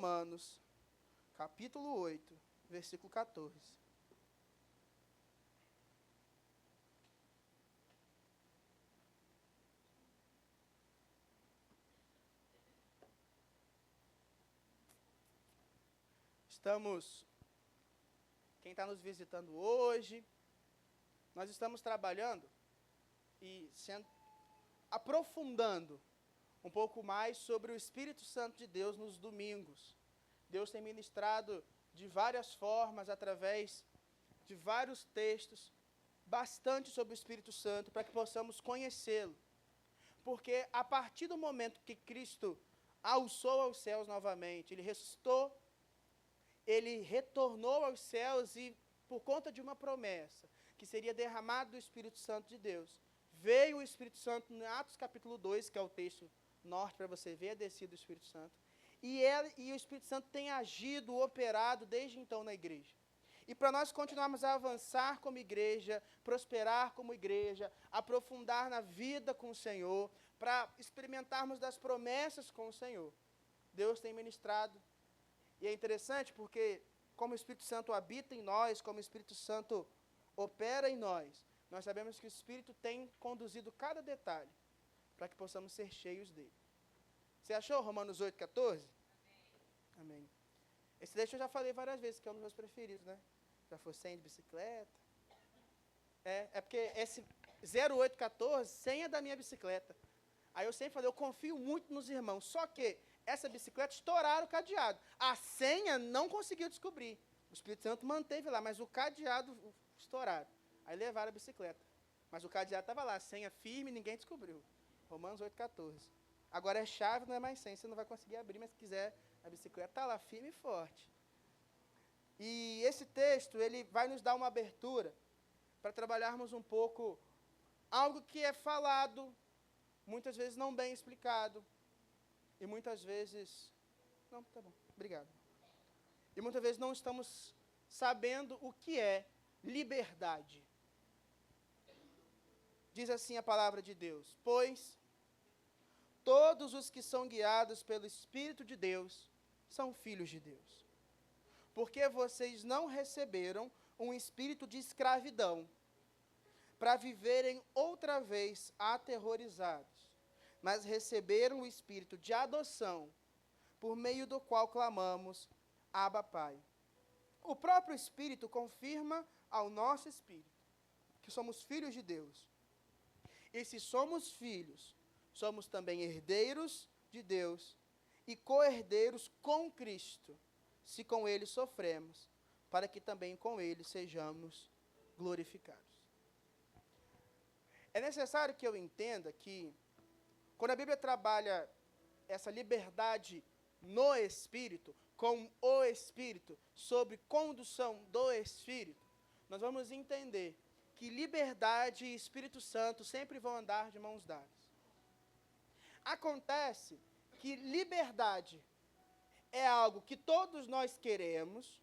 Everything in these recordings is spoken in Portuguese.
Romanos, capítulo 8, versículo 14. Quem está nos visitando hoje, nós estamos trabalhando e aprofundando um pouco mais sobre o Espírito Santo de Deus nos domingos. Deus tem ministrado de várias formas, através de vários textos, bastante sobre o Espírito Santo, para que possamos conhecê-lo. Porque a partir do momento que Cristo alçou aos céus novamente, Ele ressuscitou, Ele retornou aos céus e, por conta de uma promessa, que seria derramado do Espírito Santo de Deus, veio o Espírito Santo em Atos capítulo 2, que é o texto norte, para você ver a descida do Espírito Santo. E o Espírito Santo tem agido, operado desde então na igreja. E para nós continuarmos a avançar como igreja, prosperar como igreja, aprofundar na vida com o Senhor, para experimentarmos das promessas com o Senhor, Deus tem ministrado. E é interessante porque, como o Espírito Santo habita em nós, como o Espírito Santo opera em nós sabemos que o Espírito tem conduzido cada detalhe para que possamos ser cheios dele. Você achou Romanos 8, 14? Amém. Esse texto eu já falei várias vezes, que é um dos meus preferidos, né? Já foi 100 de bicicleta. É porque esse 0814, 100 é da minha bicicleta. Aí eu sempre falei, eu confio muito nos irmãos. Só que essa bicicleta estouraram o cadeado. A senha não conseguiu descobrir. O Espírito Santo manteve lá, mas o cadeado estouraram. Aí levaram a bicicleta. Mas o cadeado estava lá, a senha firme, ninguém descobriu. Romanos 8,14. Agora é chave, não é mais senha. Você não vai conseguir abrir, mas se quiser, a bicicleta está lá, firme e forte. E esse texto, ele vai nos dar uma abertura para trabalharmos um pouco algo que é falado, muitas vezes não bem explicado, e muitas vezes... Não, tá bom, obrigado. E muitas vezes não estamos sabendo o que é liberdade. Diz assim a palavra de Deus: pois todos os que são guiados pelo Espírito de Deus são filhos de Deus. Porque vocês não receberam um espírito de escravidão para viverem outra vez aterrorizados, mas receberam o espírito de adoção, por meio do qual clamamos, Abba, Pai. O próprio Espírito confirma ao nosso espírito que somos filhos de Deus. E se somos filhos, somos também herdeiros de Deus e co-herdeiros com Cristo, se com Ele sofremos, para que também com Ele sejamos glorificados. É necessário que eu entenda que, quando a Bíblia trabalha essa liberdade no Espírito, com o Espírito, sob condução do Espírito, nós vamos entender que liberdade e Espírito Santo sempre vão andar de mãos dadas. Acontece que liberdade é algo que todos nós queremos,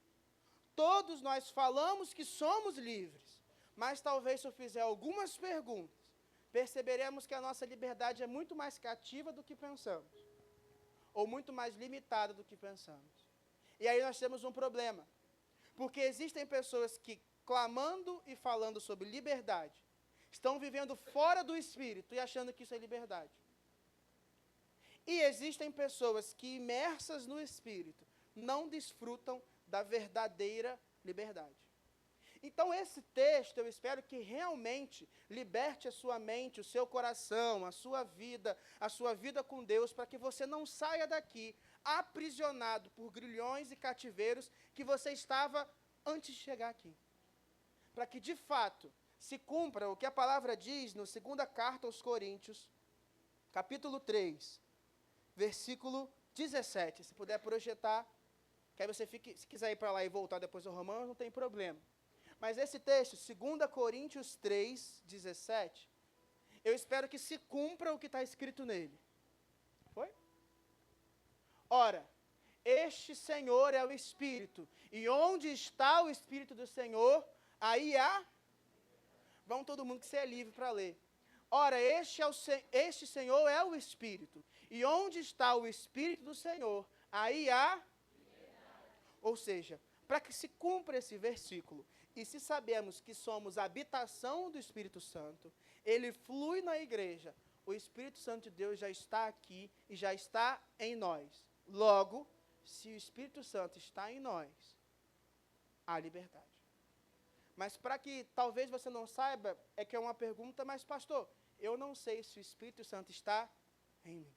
todos nós falamos que somos livres, mas talvez se eu fizer algumas perguntas, perceberemos que a nossa liberdade é muito mais cativa do que pensamos, ou muito mais limitada do que pensamos. E aí nós temos um problema, porque existem pessoas que, clamando e falando sobre liberdade, estão vivendo fora do Espírito e achando que isso é liberdade. E existem pessoas que, imersas no Espírito, não desfrutam da verdadeira liberdade. Então, esse texto, eu espero que realmente liberte a sua mente, o seu coração, a sua vida com Deus, para que você não saia daqui aprisionado por grilhões e cativeiros que você estava antes de chegar aqui. Para que, de fato, se cumpra o que a palavra diz no 2ª carta aos Coríntios, capítulo 3, versículo 17. Se puder projetar, que aí você fique, se quiser ir para lá e voltar depois ao Romanos, não tem problema. Mas esse texto, 2 Coríntios 3, 17, eu espero que se cumpra o que está escrito nele. Foi? Ora, este Senhor é o Espírito, e onde está o Espírito do Senhor, aí há... Vamos todo mundo que você é livre para ler. Ora, este Senhor é o Espírito, e onde está o Espírito do Senhor, aí há Ou seja, para que se cumpra esse versículo, e se sabemos que somos a habitação do Espírito Santo, ele flui na igreja, o Espírito Santo de Deus já está aqui e já está em nós. Logo, se o Espírito Santo está em nós, há liberdade. Mas para que talvez você não saiba, é que é uma pergunta, mas pastor, eu não sei se o Espírito Santo está em mim.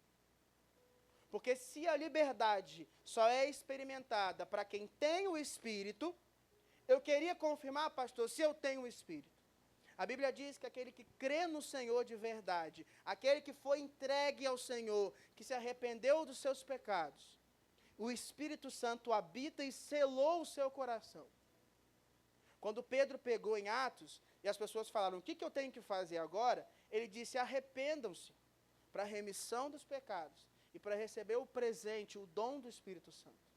Porque se a liberdade só é experimentada para quem tem o Espírito, eu queria confirmar, pastor, se eu tenho o Espírito. A Bíblia diz que aquele que crê no Senhor de verdade, aquele que foi entregue ao Senhor, que se arrependeu dos seus pecados, o Espírito Santo habita e selou o seu coração. Quando Pedro pegou em Atos, e as pessoas falaram, o que eu tenho que fazer agora? Ele disse, arrependam-se para a remissão dos pecados e para receber o presente, o dom do Espírito Santo.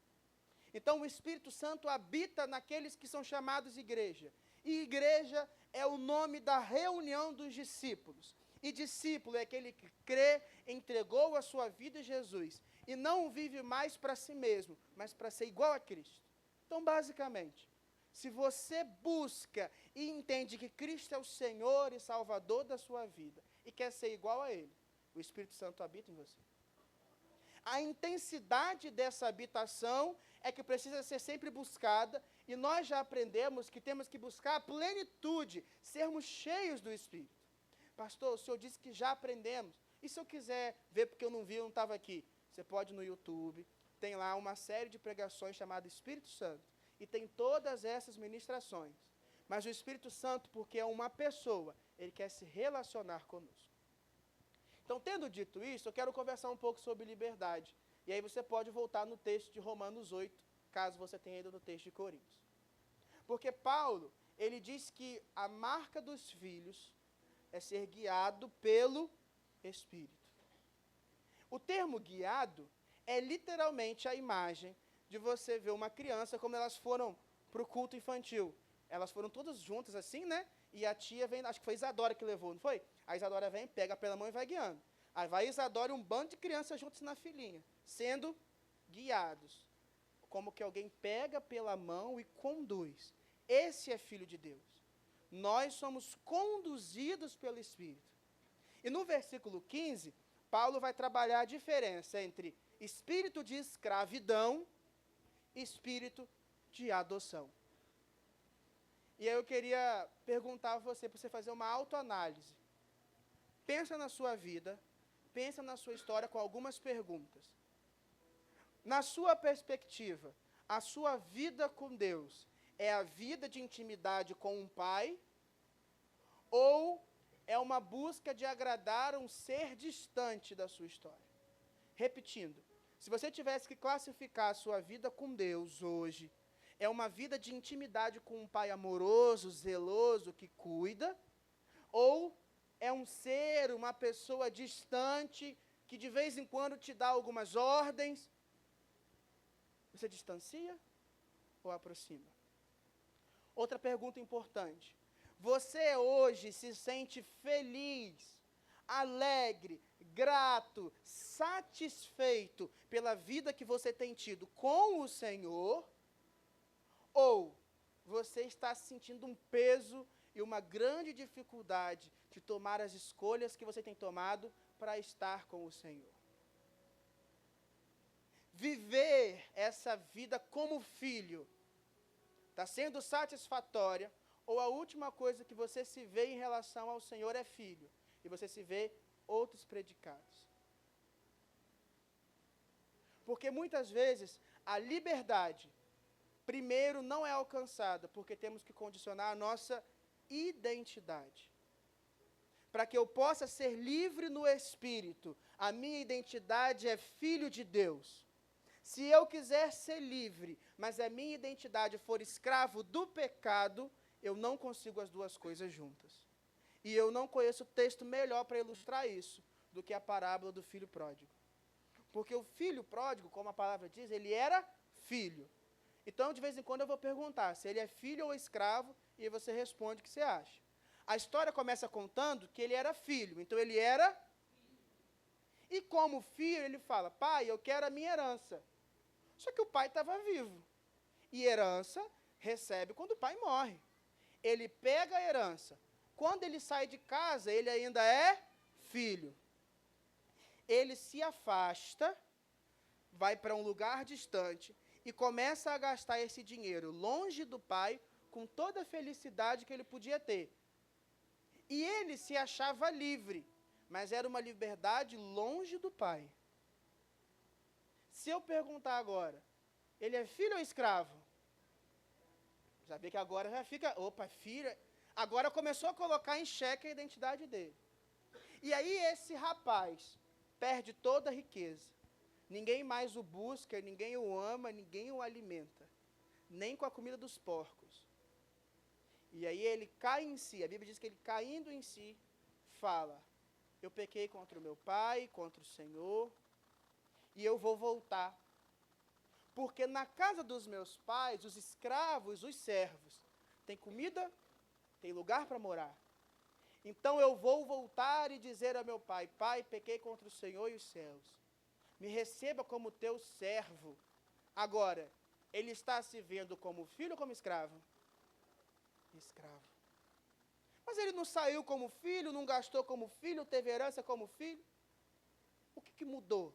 Então, o Espírito Santo habita naqueles que são chamados igreja. E igreja é o nome da reunião dos discípulos. E discípulo é aquele que crê, entregou a sua vida a Jesus e não vive mais para si mesmo, mas para ser igual a Cristo. Então, basicamente, se você busca e entende que Cristo é o Senhor e Salvador da sua vida e quer ser igual a Ele, o Espírito Santo habita em você. A intensidade dessa habitação é que precisa ser sempre buscada, e nós já aprendemos que temos que buscar a plenitude, sermos cheios do Espírito. Pastor, o senhor disse que já aprendemos. E se eu quiser ver, porque eu não vi, eu não estava aqui? Você pode ir no YouTube, tem lá uma série de pregações chamada Espírito Santo, e tem todas essas ministrações. Mas o Espírito Santo, porque é uma pessoa, ele quer se relacionar conosco. Então, tendo dito isso, eu quero conversar um pouco sobre liberdade. E aí você pode voltar no texto de Romanos 8, caso você tenha ido no texto de Coríntios. Porque Paulo, ele diz que a marca dos filhos é ser guiado pelo Espírito. O termo guiado é literalmente a imagem de você ver uma criança, como elas foram para o culto infantil. Elas foram todas juntas assim, né? E a tia vem, acho que foi Isadora que levou, não foi? A Isadora vem, pega pela mão e vai guiando. Aí vai Isadora e um bando de crianças juntos na filinha, sendo guiados. Como que alguém pega pela mão e conduz. Esse é filho de Deus. Nós somos conduzidos pelo Espírito. E no versículo 15, Paulo vai trabalhar a diferença entre espírito de escravidão e espírito de adoção. E aí eu queria perguntar a você, para você fazer uma autoanálise. Pensa na sua vida, pensa na sua história com algumas perguntas. Na sua perspectiva, a sua vida com Deus é a vida de intimidade com um pai? Ou é uma busca de agradar um ser distante da sua história? Repetindo, se você tivesse que classificar a sua vida com Deus hoje, é uma vida de intimidade com um pai amoroso, zeloso, que cuida? Ou é um ser, uma pessoa distante, que de vez em quando te dá algumas ordens? Você distancia ou aproxima? Outra pergunta importante. Você hoje se sente feliz, alegre, grato, satisfeito pela vida que você tem tido com o Senhor? Ou você está sentindo um peso e uma grande dificuldade de tomar as escolhas que você tem tomado para estar com o Senhor? Viver essa vida como filho está sendo satisfatória, ou a última coisa que você se vê em relação ao Senhor é filho, e você se vê outros predicados? Porque muitas vezes a liberdade, primeiro, não é alcançada, porque temos que condicionar a nossa identidade. Para que eu possa ser livre no Espírito, a minha identidade é filho de Deus. Se eu quiser ser livre, mas a minha identidade for escravo do pecado, eu não consigo as duas coisas juntas. E eu não conheço texto melhor para ilustrar isso do que a parábola do filho pródigo. Porque o filho pródigo, como a palavra diz, ele era filho. Então, de vez em quando, eu vou perguntar se ele é filho ou escravo, e aí você responde o que você acha. A história começa contando que ele era filho, então ele era... E como filho, ele fala, pai, eu quero a minha herança. Só que o pai estava vivo. E herança recebe quando o pai morre. Ele pega a herança. Quando ele sai de casa, ele ainda é filho. Ele se afasta, vai para um lugar distante e começa a gastar esse dinheiro longe do pai, com toda a felicidade que ele podia ter. E ele se achava livre, mas era uma liberdade longe do pai. Se eu perguntar agora, ele é filho ou escravo? Já vê que agora já fica, opa, filho. Agora começou a colocar em xeque a identidade dele. E aí esse rapaz perde toda a riqueza. Ninguém mais o busca, ninguém o ama, ninguém o alimenta. Nem com a comida dos porcos. E aí ele cai em si, a Bíblia diz que ele caindo em si, fala, eu pequei contra o meu pai, contra o Senhor, e eu vou voltar. Porque na casa dos meus pais, os escravos, os servos, tem comida, tem lugar para morar. Então eu vou voltar e dizer a meu pai, pai, pequei contra o Senhor e os céus. Me receba como teu servo. Agora, ele está se vendo como filho ou como escravo? Escravo. Mas ele não saiu como filho, não gastou como filho, teve herança como filho. O que mudou?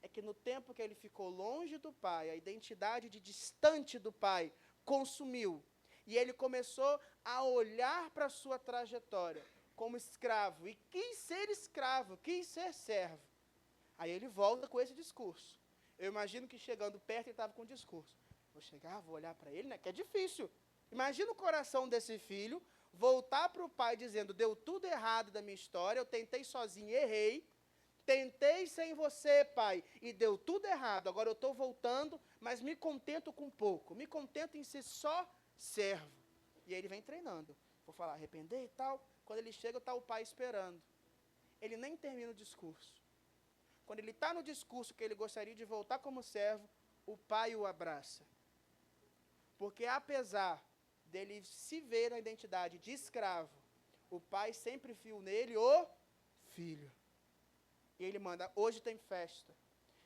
É que no tempo que ele ficou longe do pai, a identidade de distante do pai consumiu. E ele começou a olhar para a sua trajetória como escravo. E quis ser escravo, quis ser servo. Aí ele volta com esse discurso. Eu imagino que chegando perto ele estava com um discurso. Vou chegar, vou olhar para ele, né? Que é difícil. Imagina o coração desse filho voltar para o pai dizendo, deu tudo errado da minha história, eu tentei sozinho, errei. Tentei sem você, pai, e deu tudo errado. Agora eu estou voltando, mas me contento com pouco. Me contento em ser só servo. E aí ele vem treinando. Vou falar, arrepender e tal. Quando ele chega, está o pai esperando. Ele nem termina o discurso. Quando ele está no discurso que ele gostaria de voltar como servo, o pai o abraça. Porque apesar dele se ver na identidade de escravo, o pai sempre viu nele o filho. E ele manda, hoje tem festa.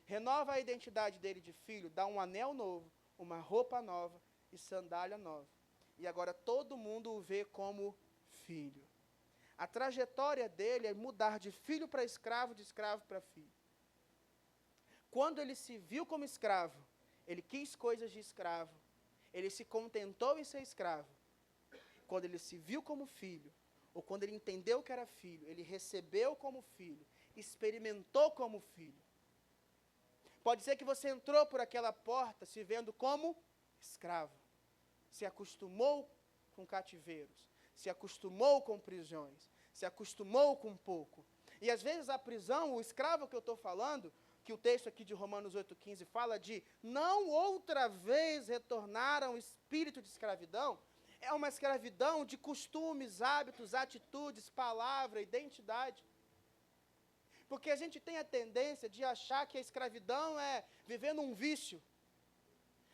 Renova a identidade dele de filho, dá um anel novo, uma roupa nova e sandália nova. E agora todo mundo o vê como filho. A trajetória dele é mudar de filho para escravo, de escravo para filho. Quando ele se viu como escravo, ele quis coisas de escravo. Ele se contentou em ser escravo. Quando ele se viu como filho, ou quando ele entendeu que era filho, ele recebeu como filho, experimentou como filho. Pode ser que você entrou por aquela porta se vendo como escravo. Se acostumou com cativeiros, se acostumou com prisões, se acostumou com pouco. E às vezes a prisão, o escravo que eu estou falando, que o texto aqui de Romanos 8,15 fala de não outra vez retornar ao espírito de escravidão, é uma escravidão de costumes, hábitos, atitudes, palavra, identidade. Porque a gente tem a tendência de achar que a escravidão é viver num vício.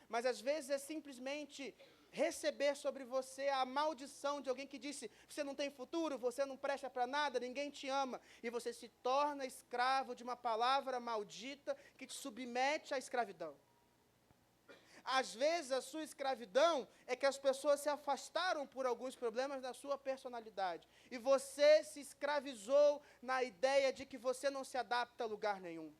Mas às vezes é simplesmente receber sobre você a maldição de alguém que disse, você não tem futuro, você não presta para nada, ninguém te ama. E você se torna escravo de uma palavra maldita que te submete à escravidão. Às vezes a sua escravidão é que as pessoas se afastaram por alguns problemas da sua personalidade. E você se escravizou na ideia de que você não se adapta a lugar nenhum.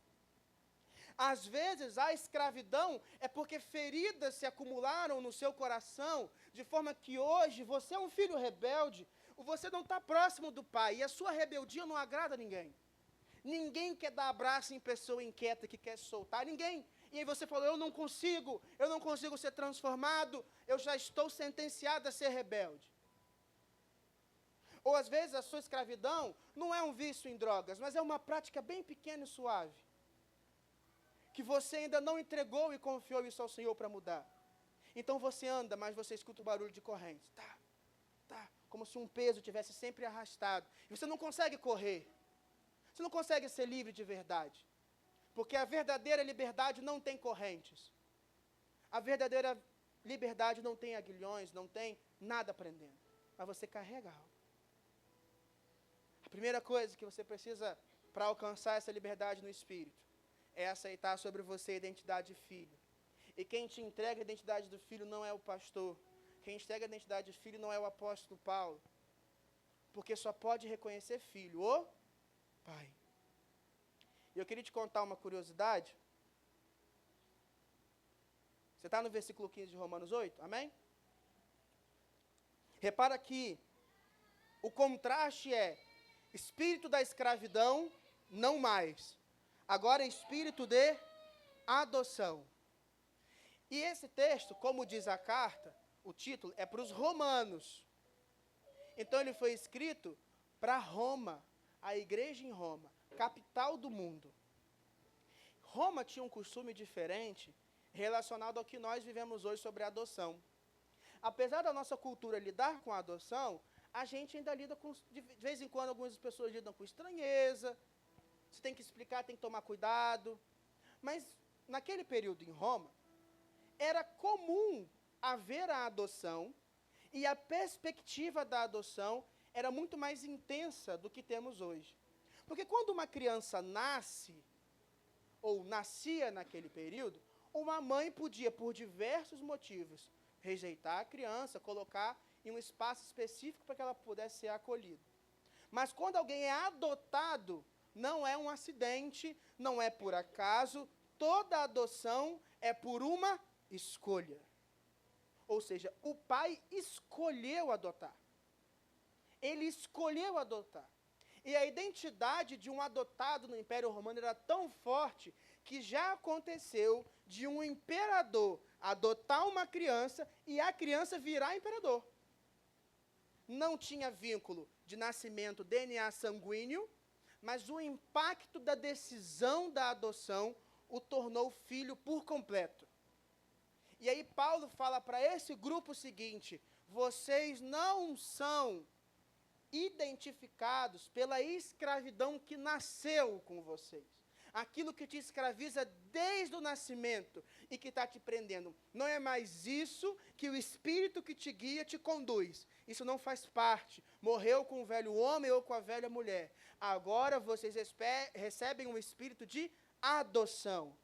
Às vezes a escravidão é porque feridas se acumularam no seu coração, de forma que hoje você é um filho rebelde, você não está próximo do pai, e a sua rebeldia não agrada a ninguém. Ninguém quer dar abraço em pessoa inquieta que quer se soltar, ninguém. E aí você falou, eu não consigo ser transformado, eu já estou sentenciado a ser rebelde. Ou às vezes a sua escravidão não é um vício em drogas, mas é uma prática bem pequena e suave. Que você ainda não entregou e confiou isso ao Senhor para mudar. Então você anda, mas você escuta o barulho de corrente. Tá, como se um peso tivesse sempre arrastado. E você não consegue correr. Você não consegue ser livre de verdade. Porque a verdadeira liberdade não tem correntes. A verdadeira liberdade não tem aguilhões, não tem nada prendendo. Mas você carrega algo. A primeira coisa que você precisa para alcançar essa liberdade no Espírito é aceitar sobre você a identidade de filho. E quem te entrega a identidade do filho não é o pastor. Quem entrega a identidade do filho não é o apóstolo Paulo. Porque só pode reconhecer filho, o pai. E eu queria te contar uma curiosidade. Você está no versículo 15 de Romanos 8, amém? Repara que o contraste é espírito da escravidão, não mais. Agora é espírito de adoção. E esse texto, como diz a carta, o título é para os romanos. Então ele foi escrito para Roma, a igreja em Roma, capital do mundo. Roma tinha um costume diferente relacionado ao que nós vivemos hoje sobre a adoção. Apesar da nossa cultura lidar com a adoção, a gente ainda lida com, de vez em quando, algumas pessoas lidam com estranheza, você tem que explicar, tem que tomar cuidado. Mas, naquele período em Roma, era comum haver a adoção, e a perspectiva da adoção era muito mais intensa do que temos hoje. Porque quando uma criança nasce, ou nascia naquele período, uma mãe podia, por diversos motivos, rejeitar a criança, colocar em um espaço específico para que ela pudesse ser acolhida. Mas quando alguém é adotado, não é um acidente, não é por acaso, toda adoção é por uma escolha. Ou seja, o pai escolheu adotar. Ele escolheu adotar. E a identidade de um adotado no Império Romano era tão forte que já aconteceu de um imperador adotar uma criança e a criança virar imperador. Não tinha vínculo de nascimento, DNA sanguíneo, mas o impacto da decisão da adoção o tornou filho por completo. E aí Paulo fala para esse grupo o seguinte: vocês não são identificados pela escravidão que nasceu com vocês. Aquilo que te escraviza desde o nascimento e que está te prendendo. Não é mais isso que o Espírito que te guia te conduz. Isso não faz parte. Morreu com o velho homem ou com a velha mulher. Agora vocês recebem um espírito de adoção.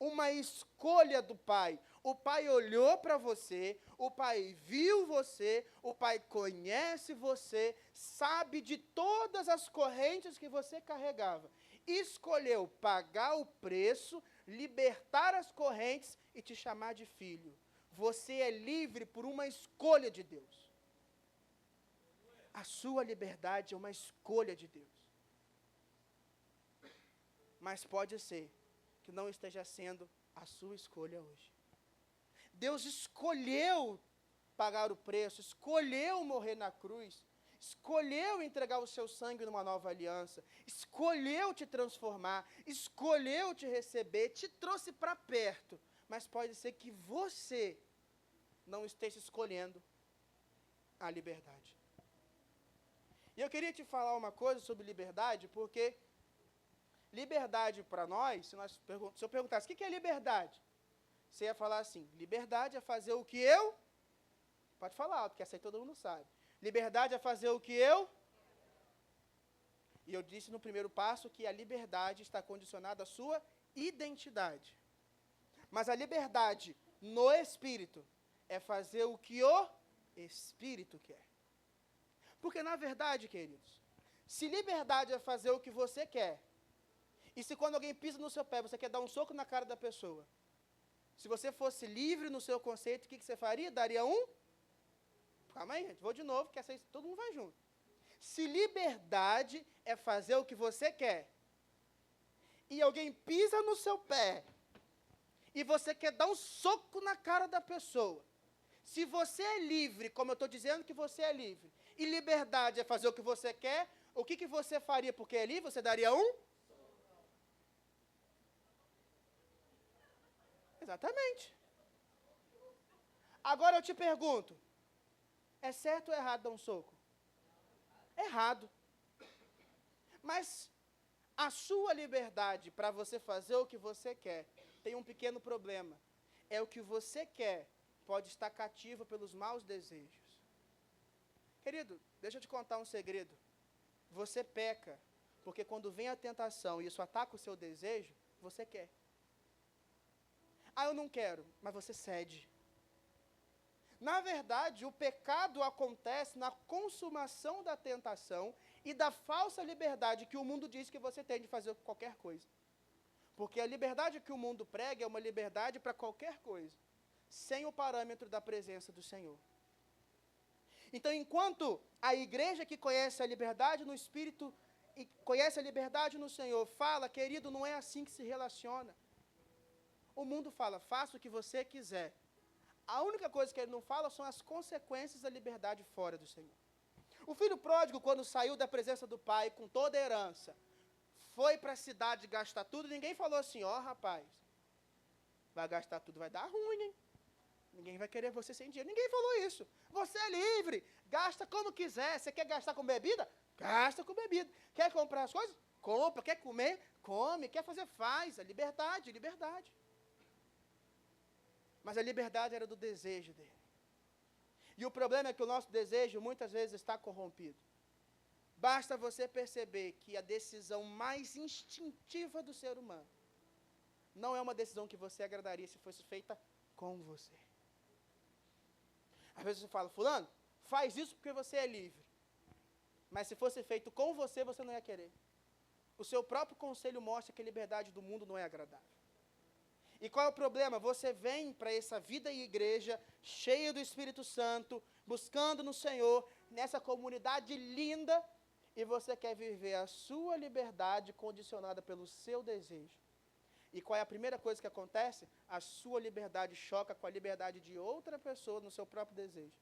Uma escolha do Pai. O Pai olhou para você, o Pai viu você, o Pai conhece você, sabe de todas as correntes que você carregava. Escolheu pagar o preço, libertar as correntes e te chamar de filho. Você é livre por uma escolha de Deus. A sua liberdade é uma escolha de Deus. Mas pode ser que não esteja sendo a sua escolha hoje. Deus escolheu pagar o preço, escolheu morrer na cruz, escolheu entregar o seu sangue numa nova aliança, escolheu te transformar, escolheu te receber, te trouxe para perto. Mas pode ser que você não esteja escolhendo a liberdade. E eu queria te falar uma coisa sobre liberdade, porque liberdade para nós, se eu perguntasse, o que é liberdade? Você ia falar assim, liberdade é fazer o que eu... Pode falar alto, porque essa aí todo mundo sabe. Liberdade é fazer o que eu... E eu disse no primeiro passo que a liberdade está condicionada à sua identidade. Mas a liberdade no Espírito é fazer o que o Espírito quer. Porque, na verdade, queridos, se liberdade é fazer o que você quer, e se quando alguém pisa no seu pé, você quer dar um soco na cara da pessoa, se você fosse livre no seu conceito, o que você faria? Daria um? Calma aí, gente, vou de novo, que essa aí todo mundo vai junto. Se liberdade é fazer o que você quer, e alguém pisa no seu pé, e você quer dar um soco na cara da pessoa, se você é livre, como eu estou dizendo que você é livre, e liberdade é fazer o que você quer, o que você faria porque é livre? Você daria um? Exatamente. Agora eu te pergunto, é certo ou errado dar um soco? Errado. Mas a sua liberdade para você fazer o que você quer tem um pequeno problema. É o que você quer pode estar cativo pelos maus desejos. Querido, deixa eu te contar um segredo. Você peca, porque quando vem a tentação e isso ataca o seu desejo, você quer. Ah, eu não quero, mas você cede. Na verdade, o pecado acontece na consumação da tentação e da falsa liberdade que o mundo diz que você tem de fazer qualquer coisa. Porque a liberdade que o mundo prega é uma liberdade para qualquer coisa, sem o parâmetro da presença do Senhor. Então, enquanto a igreja que conhece a liberdade no Espírito e conhece a liberdade no Senhor fala, querido, não é assim que se relaciona. O mundo fala, faça o que você quiser. A única coisa que ele não fala são as consequências da liberdade fora do Senhor. O filho pródigo, quando saiu da presença do pai com toda a herança, foi para a cidade gastar tudo, ninguém falou assim, ó rapaz, vai gastar tudo, vai dar ruim, hein? Ninguém vai querer você sem dinheiro. Ninguém falou isso. Você é livre, gasta como quiser. Você quer gastar com bebida? Gasta com bebida. Quer comprar as coisas? Compra. Quer comer? Come. Quer fazer? Faz. A liberdade, liberdade. Mas a liberdade era do desejo dele. E o problema é que o nosso desejo muitas vezes está corrompido. Basta você perceber que a decisão mais instintiva do ser humano não é uma decisão que você agradaria se fosse feita com você. Às vezes você fala, fulano, faz isso porque você é livre. Mas se fosse feito com você, você não ia querer. O seu próprio conselho mostra que a liberdade do mundo não é agradável. E qual é o problema? Você vem para essa vida e igreja, cheia do Espírito Santo, buscando no Senhor, nessa comunidade linda, e você quer viver a sua liberdade condicionada pelo seu desejo. E qual é a primeira coisa que acontece? A sua liberdade choca com a liberdade de outra pessoa no seu próprio desejo.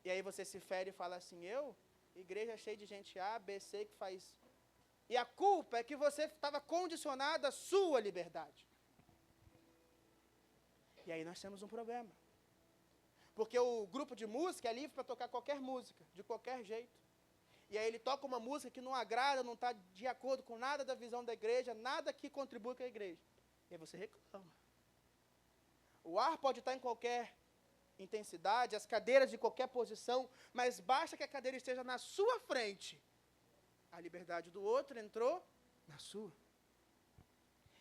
E aí você se fere e fala assim, igreja cheia de gente A, B, C que faz... E a culpa é que você estava condicionado à sua liberdade. E aí nós temos um problema. Porque o grupo de música é livre para tocar qualquer música, de qualquer jeito. E aí ele toca uma música que não agrada, não está de acordo com nada da visão da igreja, nada que contribui com a igreja. E aí você reclama. O ar pode estar em qualquer intensidade, as cadeiras de qualquer posição, mas basta que a cadeira esteja na sua frente. A liberdade do outro entrou na sua.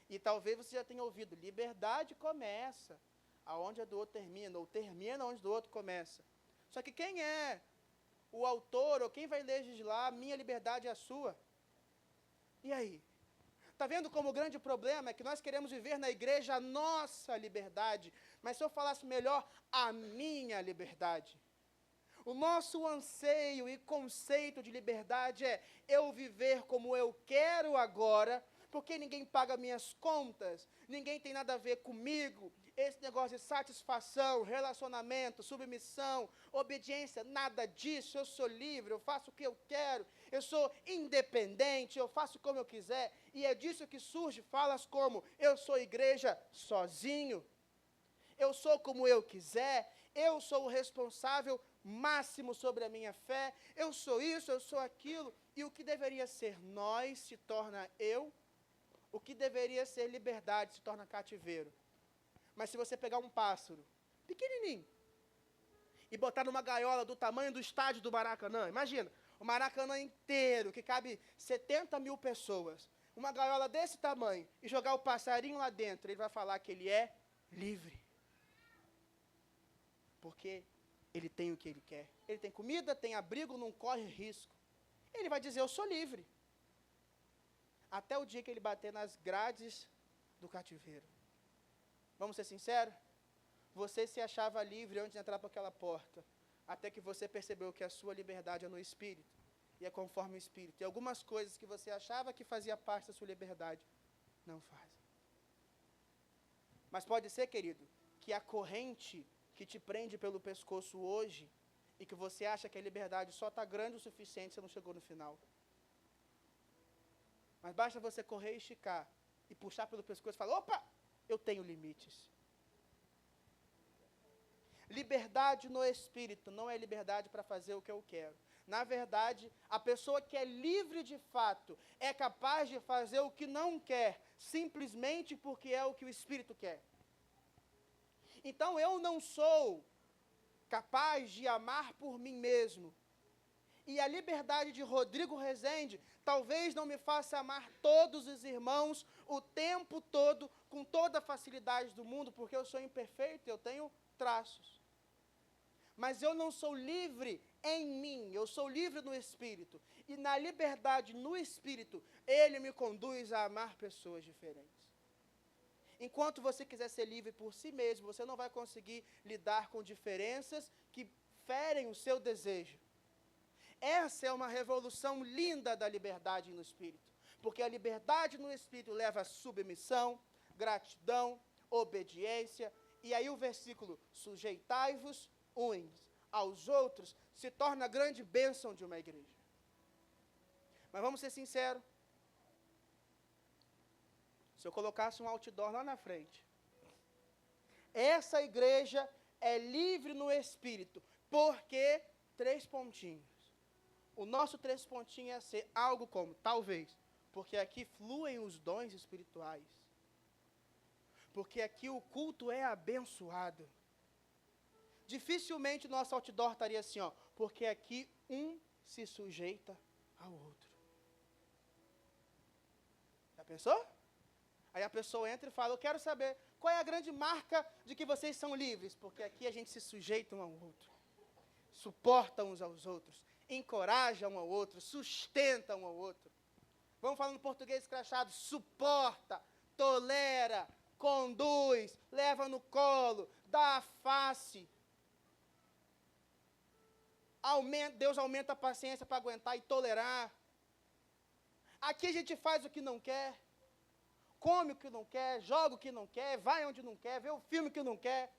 E talvez você já tenha ouvido, liberdade começa aonde a do outro termina, ou termina onde do outro começa. Só que quem é o autor, ou quem vai legislar, minha liberdade é a sua? E aí? Está vendo como o grande problema é que nós queremos viver na igreja a nossa liberdade, mas se eu falasse melhor, a minha liberdade. O nosso anseio e conceito de liberdade é eu viver como eu quero agora, porque ninguém paga minhas contas, ninguém tem nada a ver comigo. Esse negócio de satisfação, relacionamento, submissão, obediência, nada disso. Eu sou livre, eu faço o que eu quero, eu sou independente, eu faço como eu quiser. E é disso que surge falas como, eu sou igreja sozinho, eu sou como eu quiser, eu sou o responsável máximo sobre a minha fé, eu sou isso, eu sou aquilo. E o que deveria ser nós se torna eu, o que deveria ser liberdade se torna cativeiro. Mas se você pegar um pássaro pequenininho e botar numa gaiola do tamanho do estádio do Maracanã, imagina, o Maracanã inteiro, que cabe 70 mil pessoas, uma gaiola desse tamanho, e jogar o passarinho lá dentro, ele vai falar que ele é livre. Porque ele tem o que ele quer. Ele tem comida, tem abrigo, não corre risco. Ele vai dizer, eu sou livre. Até o dia que ele bater nas grades do cativeiro. Vamos ser sinceros? Você se achava livre antes de entrar por aquela porta, até que você percebeu que a sua liberdade é no Espírito, e é conforme o Espírito. E algumas coisas que você achava que fazia parte da sua liberdade, não fazem. Mas pode ser, querido, que a corrente que te prende pelo pescoço hoje, e que você acha que a liberdade só está grande o suficiente, você não chegou no final. Mas basta você correr e esticar, e puxar pelo pescoço e falar, opa, eu tenho limites. Liberdade no Espírito não é liberdade para fazer o que eu quero. Na verdade, a pessoa que é livre de fato é capaz de fazer o que não quer, simplesmente porque é o que o Espírito quer. Então eu não sou capaz de amar por mim mesmo. E a liberdade de Rodrigo Rezende talvez não me faça amar todos os irmãos o tempo todo, com toda a facilidade do mundo, porque eu sou imperfeito, eu tenho traços. Mas eu não sou livre em mim, eu sou livre no Espírito. E na liberdade no Espírito, Ele me conduz a amar pessoas diferentes. Enquanto você quiser ser livre por si mesmo, você não vai conseguir lidar com diferenças que ferem o seu desejo. Essa é uma revolução linda da liberdade no Espírito. Porque a liberdade no Espírito leva a submissão, gratidão, obediência. E aí o versículo, sujeitai-vos uns aos outros, se torna a grande bênção de uma igreja. Mas vamos ser sinceros. Se eu colocasse um outdoor lá na frente, essa igreja é livre no Espírito, porque 3 pontinhos. O nosso 3 pontinhos é ser algo como, talvez, porque aqui fluem os dons espirituais. Porque aqui o culto é abençoado. Dificilmente nosso outdoor estaria assim, ó, porque aqui um se sujeita ao outro. Já pensou? Aí a pessoa entra e fala, eu quero saber qual é a grande marca de que vocês são livres, porque aqui a gente se sujeita um ao outro, suporta uns aos outros, encoraja um ao outro, sustenta um ao outro. Vamos falar no português escrachado, suporta, tolera, conduz, leva no colo, dá a face. Deus aumenta a paciência para aguentar e tolerar. Aqui a gente faz o que não quer, come o que não quer, joga o que não quer, vai onde não quer, vê o filme que não quer.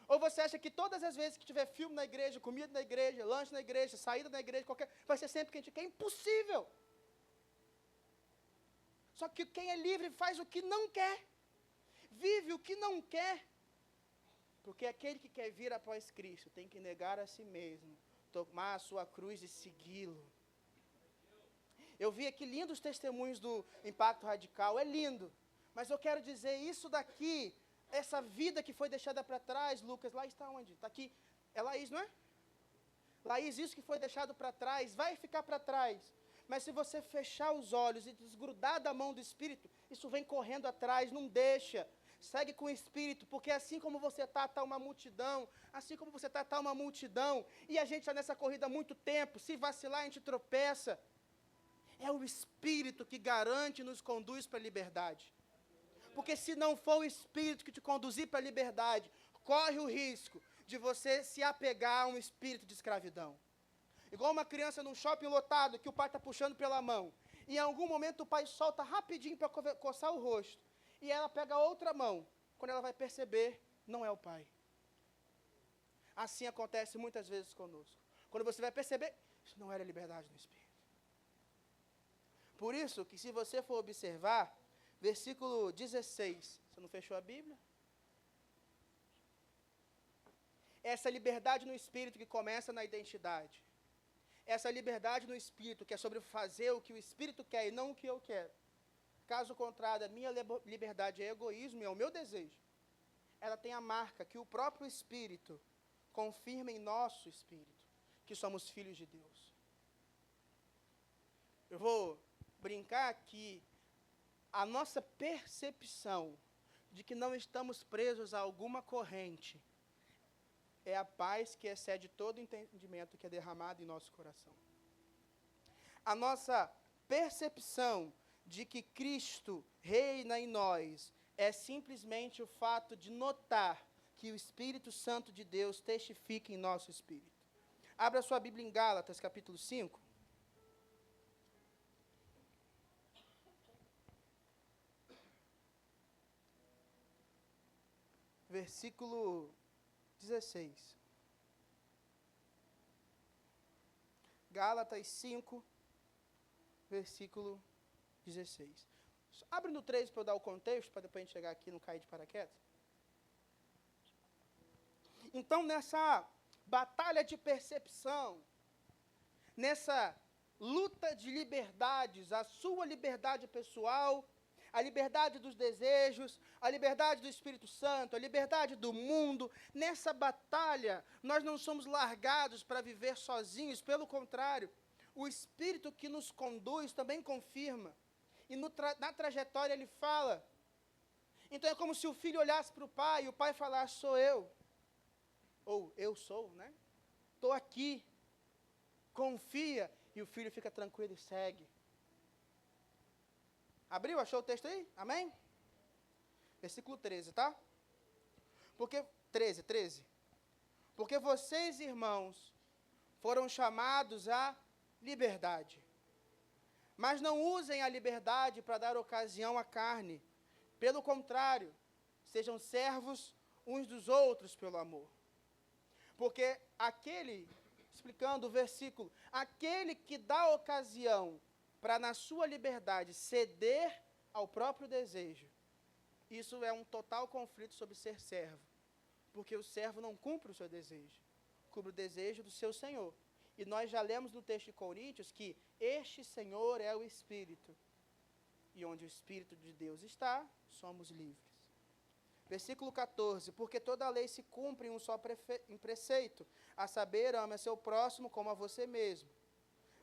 Ou você acha que todas as vezes que tiver filme na igreja, comida na igreja, lanche na igreja, saída na igreja, vai ser sempre o que a gente quer? É impossível. Só que quem é livre faz o que não quer, vive o que não quer. Porque aquele que quer vir após Cristo tem que negar a si mesmo, tomar a sua cruz e segui-lo. Eu vi aqui lindos testemunhos do Impacto Radical, é lindo. Mas eu quero dizer, isso daqui, essa vida que foi deixada para trás, Lucas, lá está onde? Está aqui, é Laís, não é? Laís, isso que foi deixado para trás, vai ficar para trás. Mas se você fechar os olhos e desgrudar da mão do Espírito, isso vem correndo atrás, não deixa. Segue com o Espírito, porque assim como você está uma multidão, assim como você está uma multidão, e a gente está nessa corrida há muito tempo, se vacilar a gente tropeça. É o Espírito que garante e nos conduz para a liberdade. Porque se não for o Espírito que te conduzir para a liberdade, corre o risco de você se apegar a um espírito de escravidão. Igual uma criança num shopping lotado, que o pai está puxando pela mão. E em algum momento o pai solta rapidinho para coçar o rosto. E ela pega a outra mão. Quando ela vai perceber, não é o pai. Assim acontece muitas vezes conosco. Quando você vai perceber, isso não era liberdade no Espírito. Por isso que se você for observar, versículo 16, você não fechou a Bíblia? Essa liberdade no Espírito que começa na identidade. Essa liberdade no Espírito que é sobre fazer o que o Espírito quer e não o que eu quero. Caso contrário, a minha liberdade é egoísmo e é o meu desejo. Ela tem a marca que o próprio Espírito confirma em nosso Espírito, que somos filhos de Deus. Eu vou brincar que a nossa percepção de que não estamos presos a alguma corrente é a paz que excede todo entendimento que é derramado em nosso coração. A nossa percepção de que Cristo reina em nós é simplesmente o fato de notar que o Espírito Santo de Deus testifica em nosso espírito. Abra sua Bíblia em Gálatas, capítulo 5. Versículo 16. Gálatas 5, versículo 16. Abre no 13 para eu dar o contexto, para depois a gente chegar aqui e não cair de paraquedas. Então, nessa batalha de percepção, nessa luta de liberdades, a sua liberdade pessoal, a liberdade dos desejos, a liberdade do Espírito Santo, a liberdade do mundo. Nessa batalha, nós não somos largados para viver sozinhos, pelo contrário, o Espírito que nos conduz também confirma. E na trajetória ele fala. Então é como se o filho olhasse para o pai e o pai falasse, sou eu. Ou eu sou, né? Estou aqui. Confia. E o filho fica tranquilo e segue. Abriu? Achou o texto aí? Amém? Versículo 13, tá? Porque, 13. Porque vocês, irmãos, foram chamados à liberdade. Mas não usem a liberdade para dar ocasião à carne. Pelo contrário, sejam servos uns dos outros pelo amor. Porque explicando o versículo, aquele que dá ocasião para na sua liberdade ceder ao próprio desejo, isso é um total conflito sobre ser servo. Porque o servo não cumpre o seu desejo, cumpre o desejo do seu Senhor. E nós já lemos no texto de Coríntios que este Senhor é o Espírito. E onde o Espírito de Deus está, somos livres. Versículo 14, porque toda a lei se cumpre em um só preceito, a saber, ame a seu próximo como a você mesmo.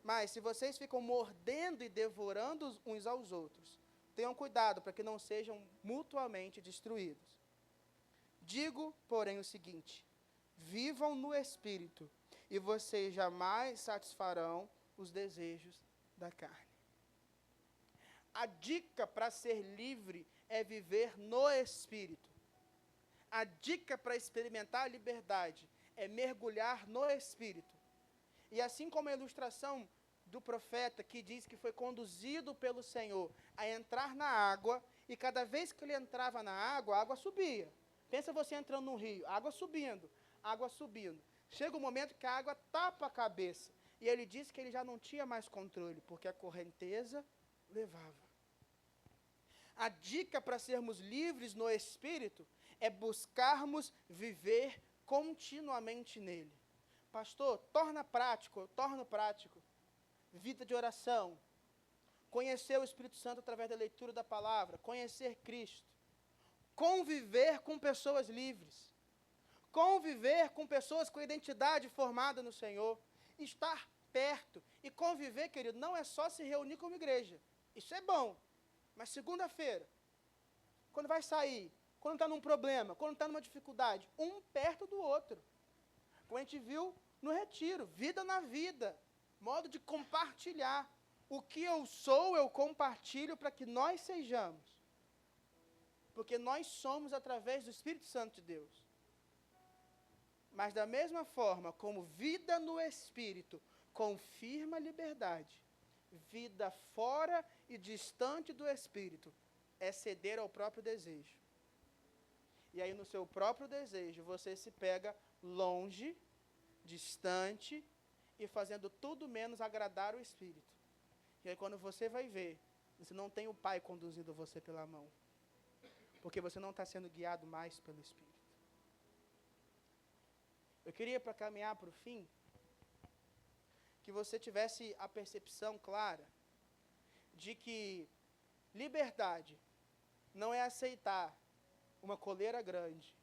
Mas se vocês ficam mordendo e devorando uns aos outros, tenham cuidado para que não sejam mutuamente destruídos. Digo, porém, o seguinte, vivam no Espírito, e vocês jamais satisfarão os desejos da carne. A dica para ser livre é viver no Espírito. A dica para experimentar a liberdade é mergulhar no Espírito. E assim como a ilustração do profeta que diz que foi conduzido pelo Senhor a entrar na água, e cada vez que ele entrava na água, a água subia. Pensa você entrando no rio, água subindo, água subindo. Chega um momento que a água tapa a cabeça. E ele disse que ele já não tinha mais controle, porque a correnteza levava. A dica para sermos livres no Espírito é buscarmos viver continuamente nele. Pastor, torno prático. Vida de oração. Conhecer o Espírito Santo através da leitura da palavra. Conhecer Cristo. Conviver com pessoas livres. Conviver com pessoas com identidade formada no Senhor. Estar perto. E conviver, querido, não é só se reunir como igreja. Isso é bom. Mas segunda-feira, quando vai sair, quando está num problema, quando está numa dificuldade, um perto do outro. Como a gente viu no retiro, vida na vida, modo de compartilhar. O que eu sou, eu compartilho para que nós sejamos. Porque nós somos através do Espírito Santo de Deus. Mas da mesma forma como vida no Espírito confirma a liberdade, vida fora e distante do Espírito é ceder ao próprio desejo. E aí no seu próprio desejo você se pega longe, distante e fazendo tudo menos agradar o Espírito. E aí quando você vai ver, você não tem o Pai conduzindo você pela mão. Porque você não está sendo guiado mais pelo Espírito. Eu queria, para caminhar para o fim, que você tivesse a percepção clara de que liberdade não é aceitar uma coleira grande.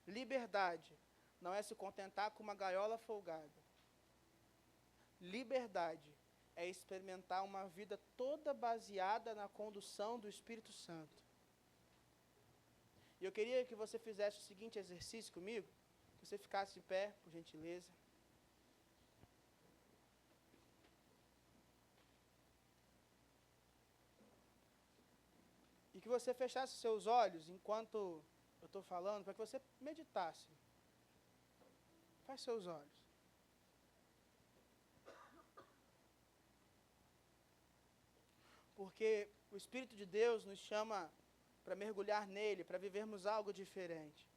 Liberdade não é se contentar com uma gaiola folgada. Liberdade é experimentar uma vida toda baseada na condução do Espírito Santo. E eu queria que você fizesse o seguinte exercício comigo, que você ficasse de pé, por gentileza. E que você fechasse seus olhos enquanto eu estou falando, para que você meditasse. Feche seus olhos. Porque o Espírito de Deus nos chama para mergulhar nele, para vivermos algo diferente.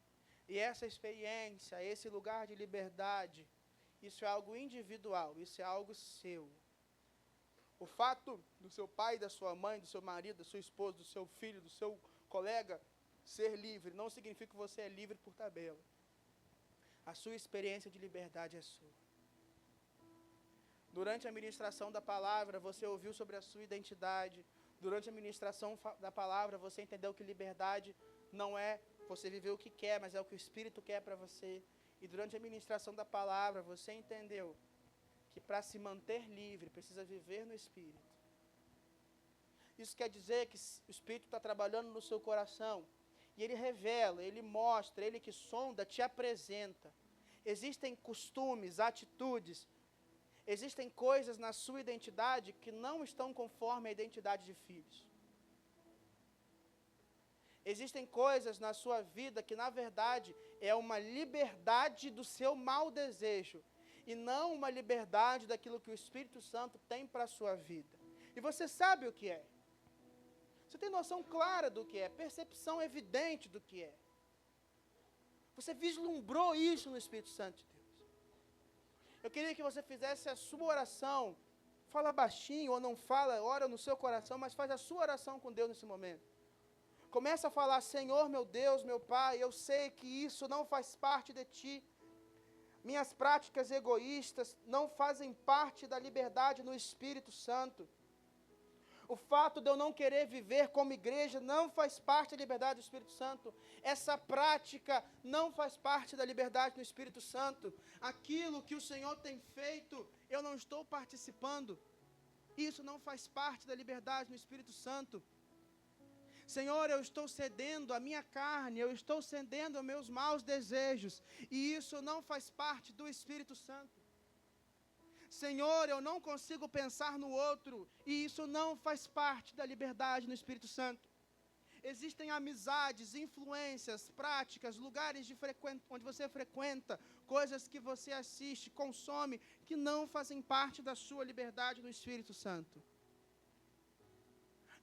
E essa experiência, esse lugar de liberdade, isso é algo individual, isso é algo seu. O fato do seu pai, da sua mãe, do seu marido, da sua esposa, do seu filho, do seu colega ser livre, não significa que você é livre por tabela. A sua experiência de liberdade é sua. Durante a ministração da palavra, você ouviu sobre a sua identidade, Durante a ministração da palavra, você entendeu que liberdade não é você viver o que quer, mas é o que o Espírito quer para você. E durante a ministração da palavra, você entendeu que para se manter livre, precisa viver no Espírito. Isso quer dizer que o Espírito está trabalhando no seu coração, e ele revela, ele mostra, ele que sonda, te apresenta. Existem costumes, atitudes, existem coisas na sua identidade que não estão conforme a identidade de filhos. Existem coisas na sua vida que, na verdade, é uma liberdade do seu mau desejo, e não uma liberdade daquilo que o Espírito Santo tem para a sua vida. E você sabe o que é. Você tem noção clara do que é, percepção evidente do que é. Você vislumbrou isso no Espírito Santo de Deus. Eu queria que você fizesse a sua oração. Fala baixinho ou não fala, ora no seu coração, mas faz a sua oração com Deus nesse momento. Começa a falar: Senhor, meu Deus, meu Pai, eu sei que isso não faz parte de Ti. Minhas práticas egoístas não fazem parte da liberdade no Espírito Santo. O fato de eu não querer viver como igreja não faz parte da liberdade do Espírito Santo. Essa prática não faz parte da liberdade do Espírito Santo. Aquilo que o Senhor tem feito, eu não estou participando. Isso não faz parte da liberdade do Espírito Santo. Senhor, eu estou cedendo a minha carne, eu estou cedendo aos meus maus desejos, e isso não faz parte do Espírito Santo. Senhor, eu não consigo pensar no outro, e isso não faz parte da liberdade no Espírito Santo. Existem amizades, influências, práticas, lugares onde você frequenta, coisas que você assiste, consome, que não fazem parte da sua liberdade no Espírito Santo.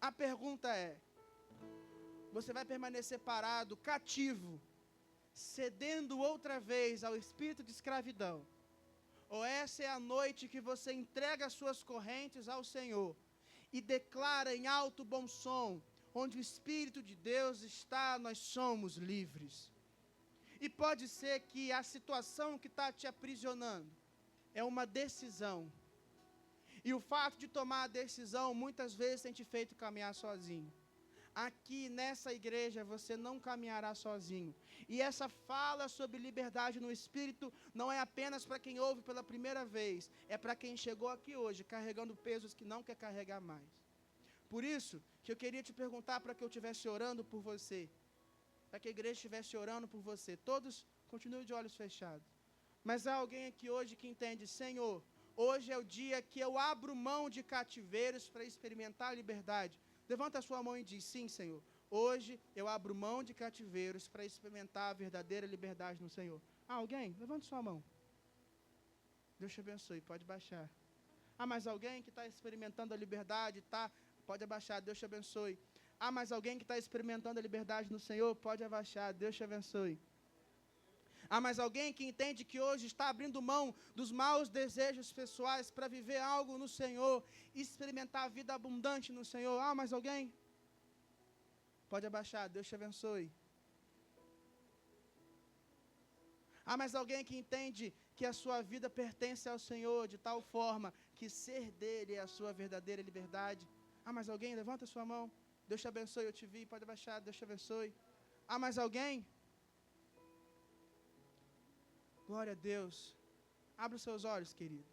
A pergunta é: você vai permanecer parado, cativo, cedendo outra vez ao espírito de escravidão? Ou essa é a noite que você entrega as suas correntes ao Senhor e declara em alto bom som: onde o Espírito de Deus está, nós somos livres. E pode ser que a situação que está te aprisionando é uma decisão. E o fato de tomar a decisão muitas vezes tem te feito caminhar sozinho. Aqui nessa igreja você não caminhará sozinho. E essa fala sobre liberdade no Espírito não é apenas para quem ouve pela primeira vez, é para quem chegou aqui hoje carregando pesos que não quer carregar mais. Por isso que eu queria te perguntar, para que eu estivesse orando por você, para que a igreja estivesse orando por você. Todos continuem de olhos fechados. Mas há alguém aqui hoje que entende: Senhor, hoje é o dia que eu abro mão de cativeiros para experimentar a liberdade. Levanta a sua mão e diz: sim, Senhor, hoje eu abro mão de cativeiros para experimentar a verdadeira liberdade no Senhor. Alguém? Levanta sua mão. Deus te abençoe, pode baixar. Mas alguém que está experimentando a liberdade, pode abaixar, Deus te abençoe. Mas alguém que está experimentando a liberdade no Senhor, pode abaixar, Deus te abençoe. Mas alguém que entende que hoje está abrindo mão dos maus desejos pessoais para viver algo no Senhor, experimentar a vida abundante no Senhor. Mais alguém? Pode abaixar, Deus te abençoe. Mas alguém que entende que a sua vida pertence ao Senhor de tal forma que ser dele é a sua verdadeira liberdade. Mais alguém? Levanta a sua mão. Deus te abençoe, eu te vi, pode abaixar, Deus te abençoe. Mais alguém? Glória a Deus. Abra os seus olhos, querido.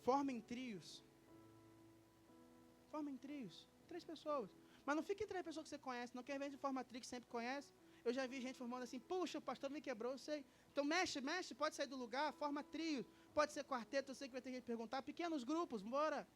Formem trios. Formem trios. 3 pessoas. Mas não fiquem 3 pessoas que você conhece, não. Que às vezes forma trio que sempre conhece. Eu já vi gente formando assim: puxa, o pastor me quebrou, eu sei. Então mexe, pode sair do lugar, forma trio. Pode ser quarteto, eu sei que vai ter gente perguntar. Pequenos grupos, bora.